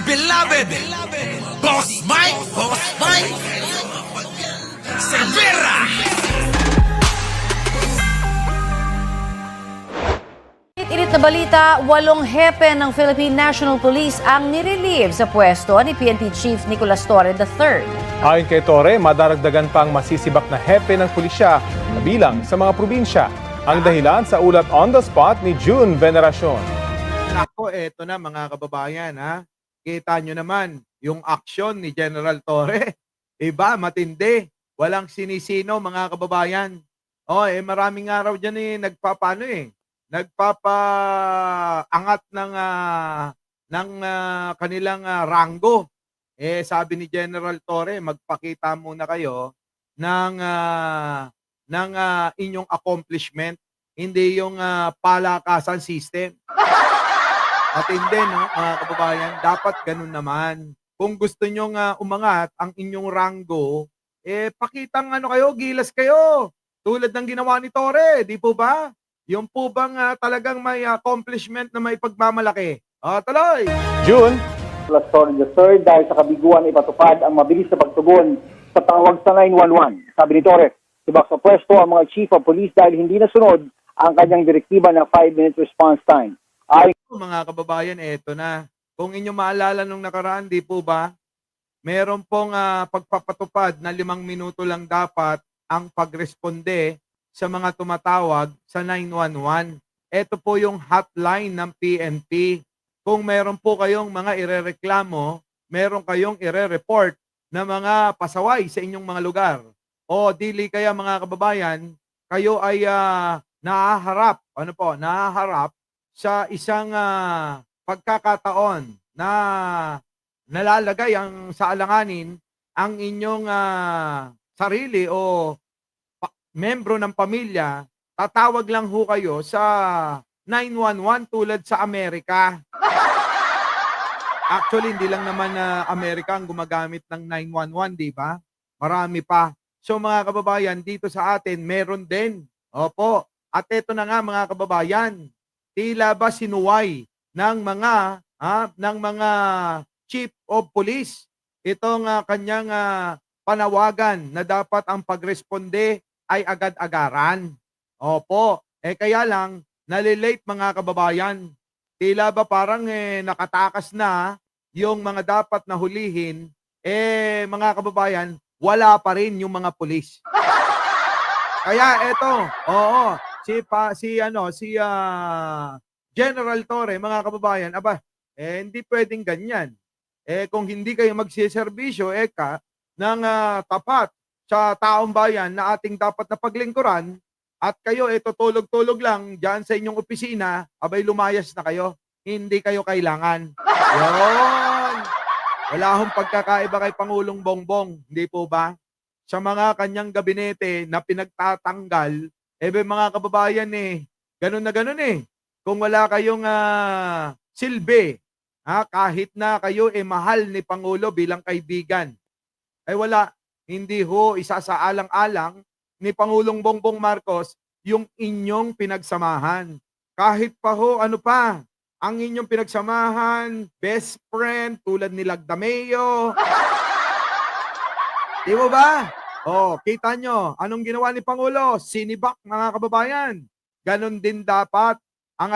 beloved Boss Mike Cervera. Init na balita, 8 hepe ng Philippine National Police ang nirelieve sa pwesto ni PNP Chief Nicolas Torre III. Ayon kay Torre, madaragdagan pang masisibak na hepe ng pulisya na bilang sa mga probinsya. Ang dahilan sa ulat on the spot ni June Veneracion. Ako, eto na mga kababayan, ha? Kita nyo naman yung aksyon ni General Torre. Iba, matindi. Walang sinisino mga kababayan. Maraming araw dyan nagpapaangat ng kanilang ranggo. Sabi ni General Torre, magpakita muna kayo ng inyong accomplishment, hindi yung palakasan system. At hindi, no, mga kababayan, dapat ganun naman. Kung gusto nyong umangat ang inyong ranggo, pakitang gilas kayo. Tulad ng ginawa ni Torre, di po ba? Yung po bang talagang may accomplishment na may pagmamalaki? Tuloy! June, Nicolas Torre III dahil sa kabiguan ipatupad ang mabilis na pagtugon sa tawag sa 911. Sabi ni Torre, sibak sa pwesto ang mga chief of police dahil hindi nasunod ang kanyang direktiba na 5-minute response time. Mga kababayan, eto na. Kung inyo maalala nung nakaraan, di po ba? Meron pong pagpapatupad na 5 minuto lang dapat ang pagresponde sa mga tumatawag sa 911. Ito po yung hotline ng PNP. Kung meron po kayong mga irereklamo, meron kayong ire-report na mga pasaway sa inyong mga lugar. O dili kaya mga kababayan, kayo ay nahaharap sa isang pagkakataon na nalalagay sa alanganin ang inyong sarili o membro ng pamilya, tatawag lang ho kayo sa 911 tulad sa Amerika. Actually, hindi lang naman Amerika ang gumagamit ng 911, di ba? Marami pa. So mga kababayan, dito sa atin, meron din. Opo. At ito na nga mga kababayan, tila ba sinuway ng mga chief of police itong kanyang panawagan na dapat ang pagresponde ay agad-agaran. Opo, kaya lang nalilate mga kababayan. Tila ba parang nakatakas na yung mga dapat na hulihin, mga kababayan, wala pa rin yung mga pulis. Kaya eto, si General Torre, mga kababayan, hindi pwedeng ganyan. Kung hindi kayo magsiservisyo, ng tapat sa taong bayan na ating dapat na paglingkuran, at kayo tutulog-tulog lang dyan sa inyong opisina, lumayas na kayo. Hindi kayo kailangan. Yun. Wala akong pagkakaiba kay Pangulong Bongbong, hindi po ba? Sa mga kanyang gabinete na pinagtatanggal, mga kababayan ganun na ganun Kung wala kayong silbi, kahit na kayo mahal ni Pangulo bilang kaibigan, wala, hindi ho isasaalang-alang ni Pangulong Bongbong Marcos yung inyong pinagsamahan. Kahit pa ho, ang inyong pinagsamahan, best friend, tulad ni Lagdameo. Di mo ba? Kita nyo, anong ginawa ni Pangulo? Sinibak, mga kababayan. Ganon din dapat ang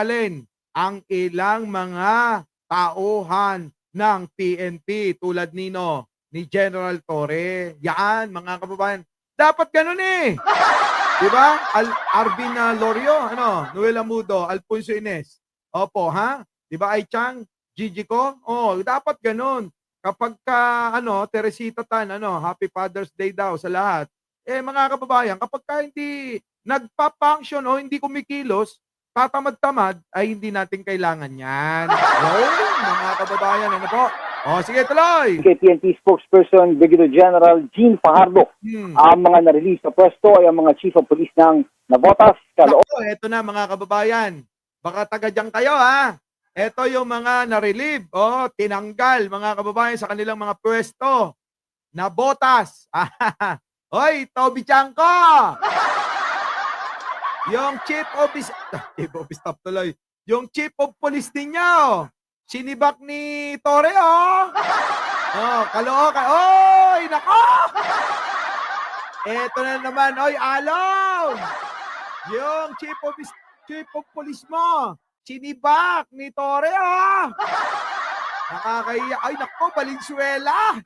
ilang mga tauhan ng PNP tulad ni General Torre. Yan, mga kababayan. Dapat ganun Di ba? Arvin Lorio, Noel Amudo, Alfonso Ines. Opo, Di ba, Aichang, Gigi ko? Dapat ganun. Kapag Teresita Tan, Happy Father's Day daw sa lahat. Mga kababayan, kapag hindi nagpa-function o hindi kumikilos, tatamad-tamad, ay hindi natin kailangan yan. Mga kababayan, po? Sige, tuloy! Kay PNP spokesperson Brigadier General Jean Fajardo, ang mga na-release sa pwesto ay ang mga chief of police ng Navotas, Caloocan. Ito na mga kababayan. Baka taga-dyang kayo Ito yung mga na-relieve, tinanggal mga kababayan sa kanilang mga pwesto. Navotas. Hoy, Toby Chanko! Yung chief of staff tuloy. Yung chief of police ninyo, sinibak ni Torre, oh. Oh, Caloocan. Oy, nako! Eto na naman, oy, Alon! Yung chief of police mo, sinibak ni Torre, oh! Nakakahiya. Ay, nako, Valenzuela!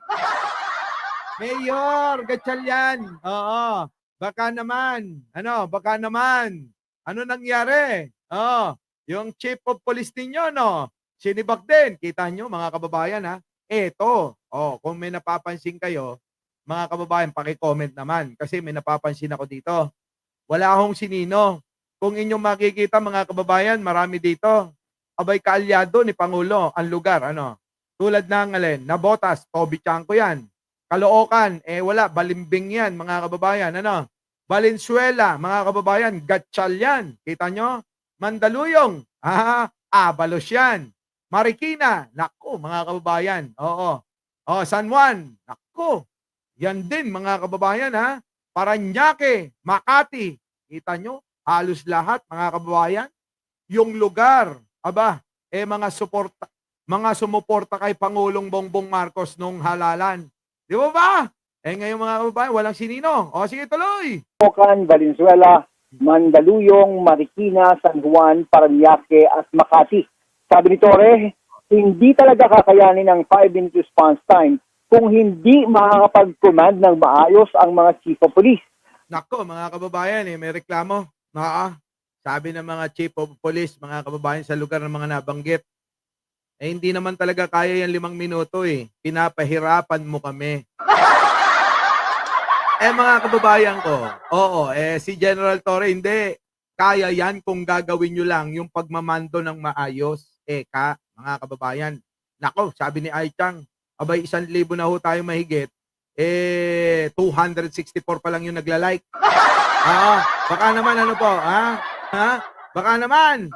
Mayor, Gatchalian. Oo. Baka naman. Ano nangyari? Oh, yung chief of police ninyo, no? Sinibak din. Kita nyo, mga kababayan, ha? Eto. Oh, kung may napapansin kayo, mga kababayan, paki-comment naman. Kasi may napapansin ako dito. Wala akong sinino. Kung inyong makikita, mga kababayan, marami dito. Abay, kaalyado ni Pangulo ang lugar, ano? Tulad ng, Nabotas, Toby Chanco yan. Caloocan, wala, Balimbing yan, mga kababayan, ano? Valenzuela, mga kababayan, Gatchalian, kita nyo? Mandaluyong, Abalos yan. Marikina, naku, mga kababayan, oo. Oh, San Juan, naku, yan din, mga kababayan, ha? Parañaque, Makati, kita nyo? Halos lahat, mga kababayan, yung lugar, mga sumuporta kay Pangulong Bongbong Marcos nung halalan. Di ba ba? Ngayon, mga kababayan, walang sinino. O, sige, tuloy. Caloocan, Valenzuela, Mandaluyong, Marikina, San Juan, Parañaque at Makati. Sabi ni Torre, hindi talaga kakayanin ng 5-minute response time kung hindi makakapag-command ng maayos ang mga chief of police. Nako, mga kababayan, may reklamo. Sabi ng mga chief of police, mga kababayan sa lugar ng mga nabanggit, hindi naman talaga kaya yung 5 minuto eh. Pinapahirapan mo kami. Mga kababayan ko, oo, si General Torre, hindi. Kaya yan kung gagawin nyo lang yung pagmamando ng maayos. Mga kababayan, nako, sabi ni Aichang, abay 1,000 na ho tayo mahigit, 264 pa lang yung nagla-like. Baka naman ano po, Baka naman.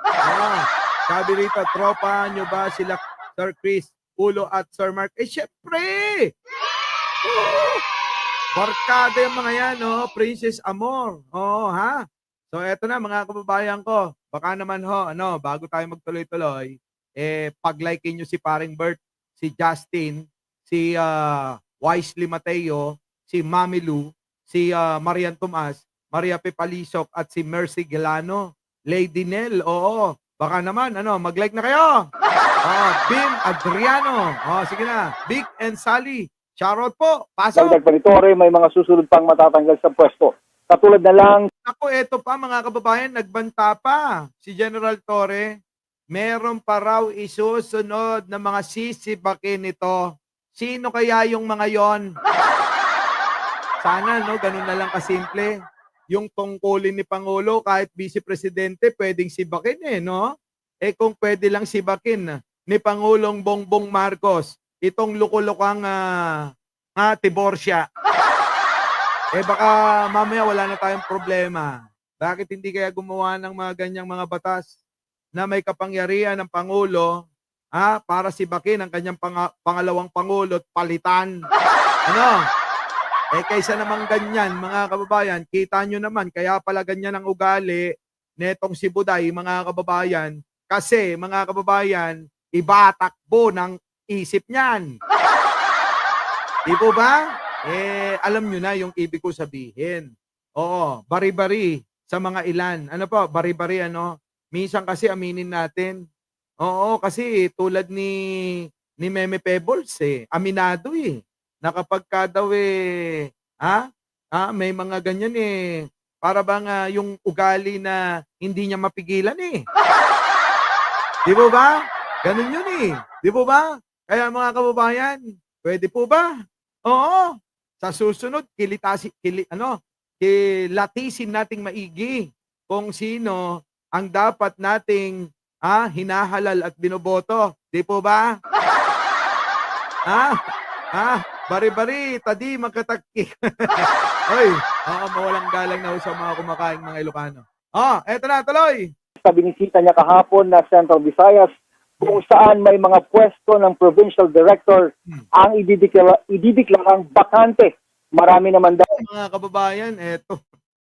Sabi rito, tropa nyo ba sila Sir Chris, Ulo at Sir Mark? Syempre! Barkada yung mga yan, Princess Amor. So, eto na, mga kababayan ko. Baka naman bago tayo magtuloy-tuloy, pag-likein nyo si Paring Bert, si Justin, si Wisely Mateo, si Mami Lou, si Marian Tomas, Maria Pepalisok, at si Mercy Gelano, Lady Nell, oo. Baka naman, mag-like na kayo. Bim Adriano. Sige na. Big and Sally. Shoutout po. Pasok. Dagdag pa ni Torre, may mga susunod pang matatanggal sa pwesto. Katulad na lang Ako, eto pa, mga kababayan, nagbanta pa si General Torre. Meron pa raw isusunod na mga sisibakin nito. Sino kaya yung mga yon? Sana, ganun na lang kasimple. Yung tungkulin ni Pangulo, kahit Vice Presidente, pwedeng sibakin no? Kung pwede lang sibakin ni Pangulong Bongbong Marcos, itong lukulukang Tiborcia, baka mamaya wala na tayong problema. Bakit hindi kaya gumawa ng mga ganyang mga batas na may kapangyarihan ng Pangulo para sibakin ang kanyang pangalawang Pangulo at palitan? Kaysa naman ganyan, mga kababayan, kita nyo naman, kaya pala ganyan ang ugali netong si Buday, mga kababayan, kasi, mga kababayan, ibatakbo ng isip niyan. Di po ba? Alam nyo na yung ibig ko sabihin. Oo, bari-bari sa mga ilan. Ano po, bari-bari, minsan kasi aminin natin. Oo, kasi tulad ni Meme Pebbles, aminado na kapag ka daw may mga ganyan para bang yung ugali na hindi niya mapigilan Di po ba? Ganun yun Di po ba? Kaya mga kababayan, pwede po ba? Oo. Sa susunod, kilatisin nating maigi kung sino ang dapat nating hinahalal at binoboto. Di po ba? Bari-bari, tadi magkatakki. Hoy, mawalang galang na sa mga kumakaing mga Ilocano. Eto na, tuloy. sa binisita niya kahapon na Central Visayas kung saan may mga pwesto ng provincial director ang idideklarang bakante. Marami naman daw. Mga kababayan, eto,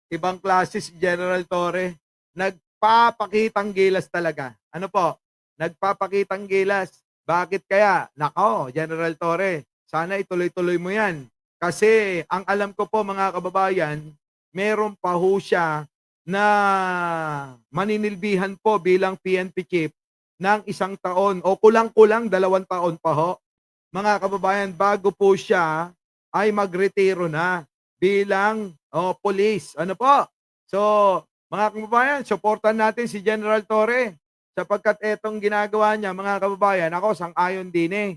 ibang klase si General Torre. Nagpapakitang gilas talaga. Ano po? Nagpapakitang gilas. Bakit kaya? Nako, General Torre, sana ituloy-tuloy mo yan. Kasi ang alam ko po mga kababayan, meron pa ho siya na maninilbihan po bilang PNP chief ng 1 taon o kulang-kulang 2 taon pa ho. Mga kababayan, bago po siya ay magretiro na bilang police. Ano po? So, mga kababayan, supportan natin si General Torre sapagkat etong ginagawa niya, mga kababayan, ako sang-ayon din eh.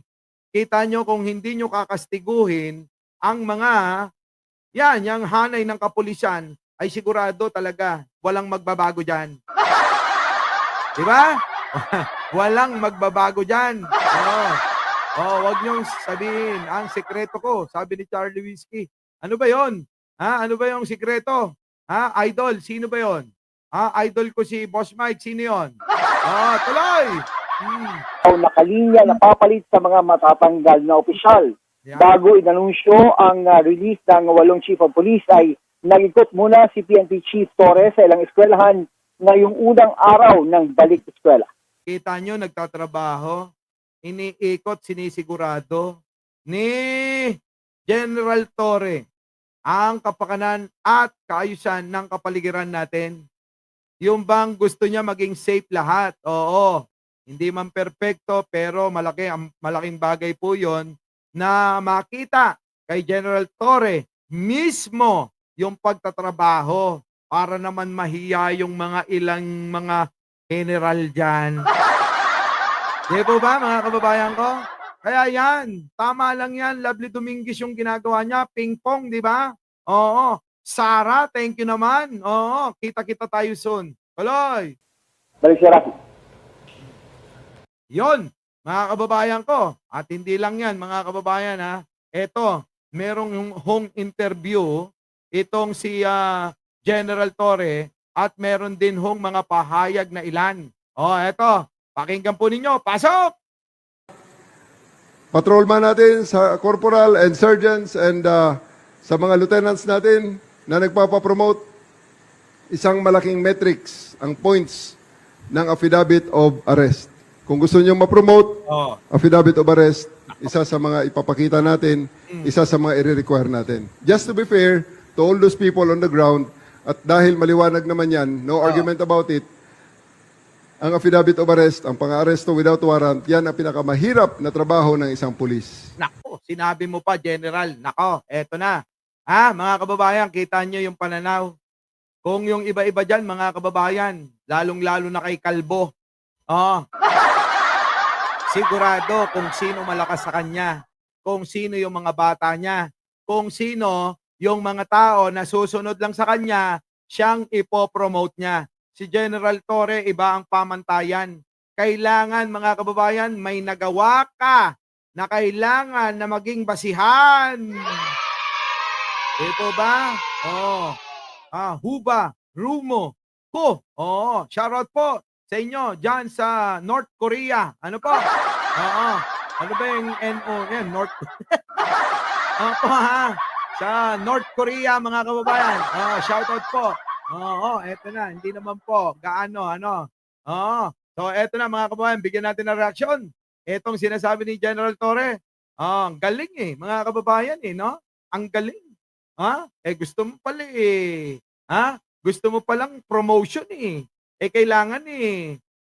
Kita nyo kung hindi nyo kakastiguhin ang mga, yung hanay ng kapulisan, ay sigurado talaga walang magbabago dyan. Di ba? Walang magbabago dyan. Wag niyong sabihin, ang sekreto ko, sabi ni Charlie Whiskey. Ano ba yon? Ano ba yung sekreto? Idol, sino ba yon? Idol ko si Boss Mike, sino yon? Tuloy! Nakalinya, napapalit sa mga matatanggal na opisyal. Yan. Bago inanunsyo ang release ng 8 chief of police ay nag-ikot muna si PNP Chief Torres sa ilang eskwelahan ngayong unang araw ng balik eskwela. Kita nyo, nagtatrabaho, iniikot, sinisigurado ni General Torre ang kapakanan at kaayusan ng kapaligiran natin. Yung bang gusto niya maging safe lahat? Oo, hindi man perpekto pero malaking bagay po yon na makita kay General Torre mismo yung pagtatrabaho para naman mahiya yung mga ilang mga general dyan. Di po ba mga kababayan ko? Kaya yan, tama lang yan. Lovely Dominguez yung ginagawa niya. Ping-pong, di ba? Oo. Sara, thank you naman. Oo, kita-kita tayo soon. Tuloy. Balik si Rafi. Yon, mga kababayan ko. At hindi lang yan, mga kababayan ha. Eto, merong home interview itong si General Torre at meron din hong mga pahayag na ilan. Eto, pakinggan po ninyo. Pasok! Patrolman natin sa corporal and sergeants and sa mga lieutenants natin na nagpapapromote, isang malaking metrics ang points ng affidavit of arrest. Kung gusto nyo ma-promote, affidavit of arrest, isa sa mga ipapakita natin, isa sa mga i-require natin. Just to be fair to all those people on the ground, at dahil maliwanag naman yan, no argument about it, ang affidavit of arrest, ang pang-aresto without warrant, yan ang pinakamahirap na trabaho ng isang pulis. Nako, sinabi mo pa, General. Nako, eto na. Mga kababayan, kita nyo yung pananaw. Kung yung iba-iba dyan, mga kababayan, lalong-lalo na kay Kalbo, sigurado kung sino malakas sa kanya, kung sino yung mga bata niya, kung sino yung mga tao na susunod lang sa kanya, siyang ipopromote niya. Si General Torre, iba ang pamantayan. Kailangan, mga kababayan, may nagawa ka na kailangan na maging basihan. Ito ba? Huba, Rumo, ko. Shoutout po sa inyo dyan sa North Korea. Ano po? Ano ba yung NO? Yan, North sa North Korea, mga kababayan. Shoutout po. Eto na. Hindi naman po. Gaano, So, eto na, mga kababayan. Bigyan natin ng reaksyon. Etong sinasabi ni General Torre. Ang galing mga kababayan no? Ang galing. Gusto mo pala Gusto mo palang promotion kailangan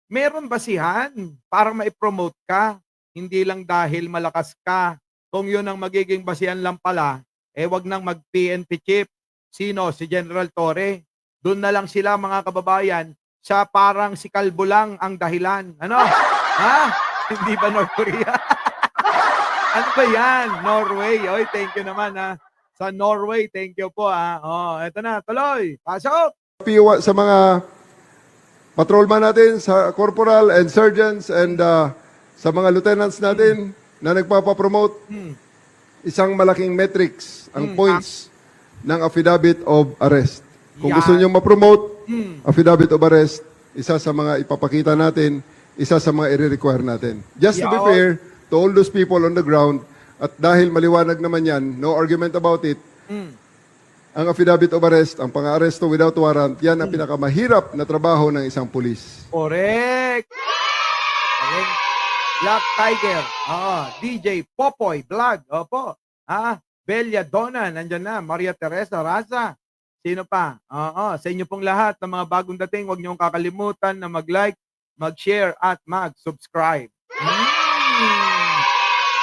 meron basihan para ma-promote ka. Hindi lang dahil malakas ka. Kung yun ang magiging basihan lang pala, wag nang mag-PNP chief. Sino? Si General Torre. Doon na lang sila, mga kababayan, sa parang si Kalbo lang ang dahilan. Ano? Hindi ba North Korea? Ano ba yan? Norway. Oy, thank you naman sa Norway, thank you po eto na, tuloy. Pasok! Sa mga patrolman natin, sa corporal and sergeants and sa mga lieutenants natin na nagpapapromote, isang malaking metrics ang points ng affidavit of arrest. Kung gusto nyo ma-promote, affidavit of arrest, isa sa mga ipapakita natin, isa sa mga i-require natin. Just to be fair to all those people on the ground, at dahil maliwanag naman yan, no argument about it, ang affidavit of arrest, ang pang-aresto without warrant, yan ang pinakamahirap na trabaho ng isang pulis. Correct! Okay. Black Tiger. DJ Popoy Vlog. Opo. Belia Donna, nandyan na. Maria Teresa Raza. Sino pa? Sa inyo pong lahat ng mga bagong dating, huwag niyong kakalimutan na mag-like, mag-share, at mag-subscribe.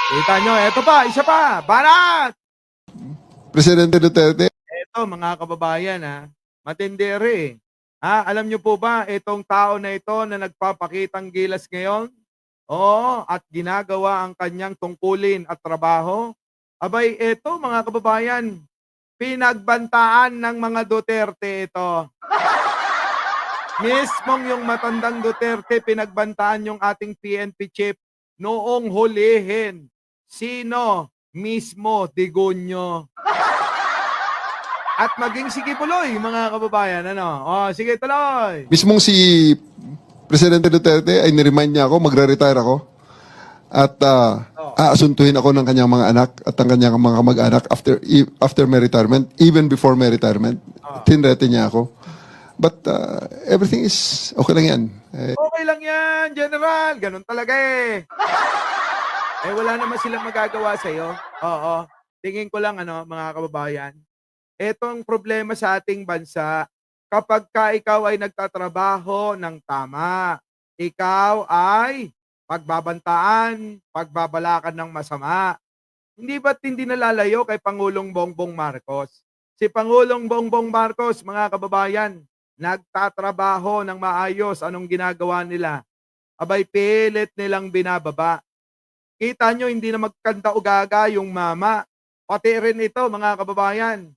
Kita nyo, eto pa, isa pa, banat! Presidente Duterte, Eto, mga kababayan, matindere. Alam nyo po ba, itong tao na ito na nagpapakitang gilas ngayon, at ginagawa ang kanyang tungkulin at trabaho, abay, eto, mga kababayan, pinagbantaan ng mga Duterte ito. Mismong yung matandang Duterte, pinagbantaan yung ating PNP chief noong hulihin. Sino? Mismo Digunyo. At maging sige tuloy, mga kababayan. Sige tuloy. mismong si Presidente Duterte ay niremind niya ako, magre-retire ako. At aasuntuhin ako ng kanyang mga anak at ang kanyang mga kamag-anak after my retirement, even before my retirement. Tinrete niya ako. But everything is okay lang yan. Okay lang yan, General. Ganun talaga eh. Wala naman silang magagawa sa'yo. Oo. Tingin ko lang, mga kababayan, etong problema sa ating bansa, kapag ka ikaw ay nagtatrabaho ng tama, ikaw ay pagbabantaan, pagbabalakan ng masama. Hindi ba't hindi nalalayo kay Pangulong Bongbong Marcos? Si Pangulong Bongbong Marcos, mga kababayan, nagtatrabaho ng maayos. Anong ginagawa nila? Abay, pilit nilang binababa. Kita nyo, hindi na magkanta ugaga yung mama. Pati rin ito, mga kababayan.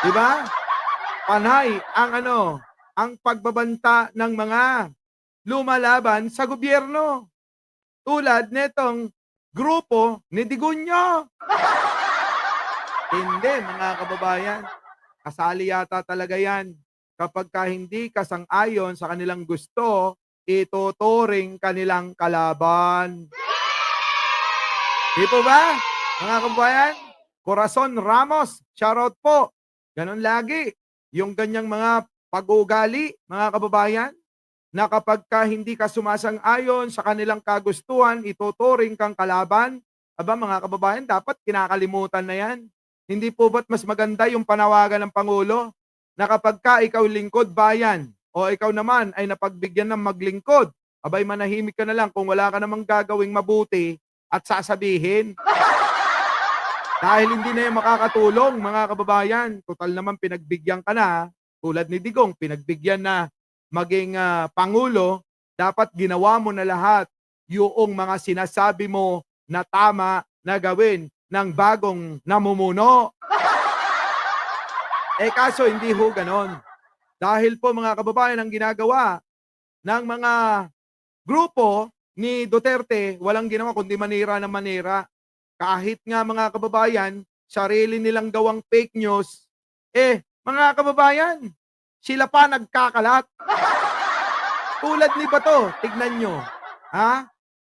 Diba? Panay ang pagbabanta ng mga lumalaban sa gobyerno. Tulad nitong grupo ni Digunyo. Hindi, mga kababayan. Kasali yata talaga yan. Kapag ka hindi kasang-ayon sa kanilang gusto, ituturing kanilang kalaban. Di po ba, mga kababayan? Corazon Ramos, shoutout po. Ganon lagi. Yung ganyang mga pag-uugali, mga kababayan, na kapag ka hindi ka sumasang-ayon sa kanilang kagustuhan, ituturing kang kalaban. Aba, mga kababayan, dapat kinakalimutan na yan. Hindi po ba't mas maganda yung panawagan ng Pangulo na kapag ka ikaw lingkod bayan o ikaw naman ay napagbigyan ng maglingkod, abay manahimik ka na lang kung wala ka namang gagawing mabuti at sasabihin. Dahil hindi na yung makakatulong, mga kababayan. Total naman pinagbigyan ka na, tulad ni Digong, pinagbigyan na maging Pangulo, dapat ginawa mo na lahat yung mga sinasabi mo na tama na gawin ng bagong namumuno. Kaso hindi ho ganon. Dahil po, mga kababayan, ang ginagawa ng mga grupo ni Duterte, walang ginawa kundi manira na manira. Kahit nga, mga kababayan, sarili nilang gawang fake news, mga kababayan, sila pa nagkakalat. Tulad ni Bato, tignan nyo.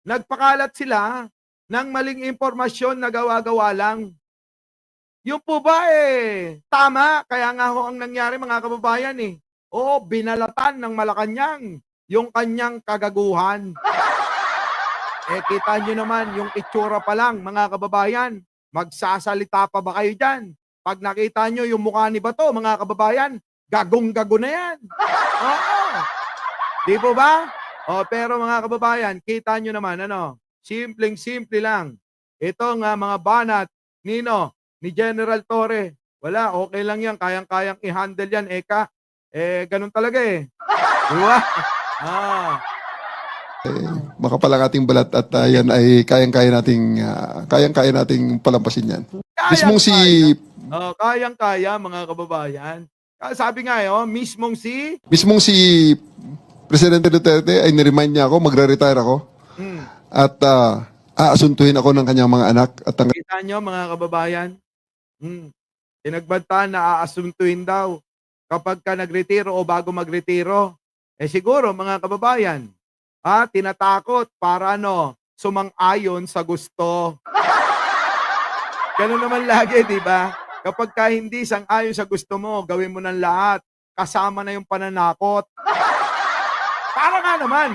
Nagpakalat sila ng maling impormasyon na gawa-gawa lang. Yung po ba tama? Kaya nga ho ang nangyari, mga kababayan binalatan ng Malacanang yung kanyang kagaguhan. Kita nyo naman yung itsura pa lang, mga kababayan. Magsasalita pa ba kayo dyan? Pag nakita nyo yung mukha ni Bato, mga kababayan, gagong-gago na yan. Di po ba? Pero mga kababayan, kita nyo naman, simpleng-simple lang. Ito nga mga banat, ni General Torre. Wala, okay lang yan, kayang-kayang i-handle yan, Eka. Ganun talaga Di ba? makapal ang ating balat at yan ay kayang-kaya nating palampasin yan. Mismong si Kayang-kaya, mga kababayan. Sabi nga mismong si Presidente Duterte ay niremind niya ako, magre-retire ako. At aasuntuhin ako ng kanyang mga anak at ang Kita nyo, mga kababayan, pinagbantaan na aasuntuin daw kapag ka nagretiro o bago magretiro. Siguro, mga kababayan, tinatakot para sumang-ayon sa gusto. Ganun naman lagi, di ba? Kapag ka hindi sang-ayon sa gusto mo, gawin mo ng lahat. Kasama na yung pananakot. para nga naman,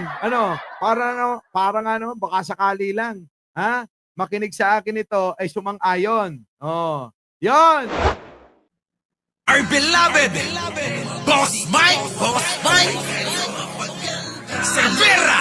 para nga naman, baka sakali lang, ha? Makinig sa akin ito ay sumang-ayon. Oh, yon. Our beloved Boss Mike Cervera.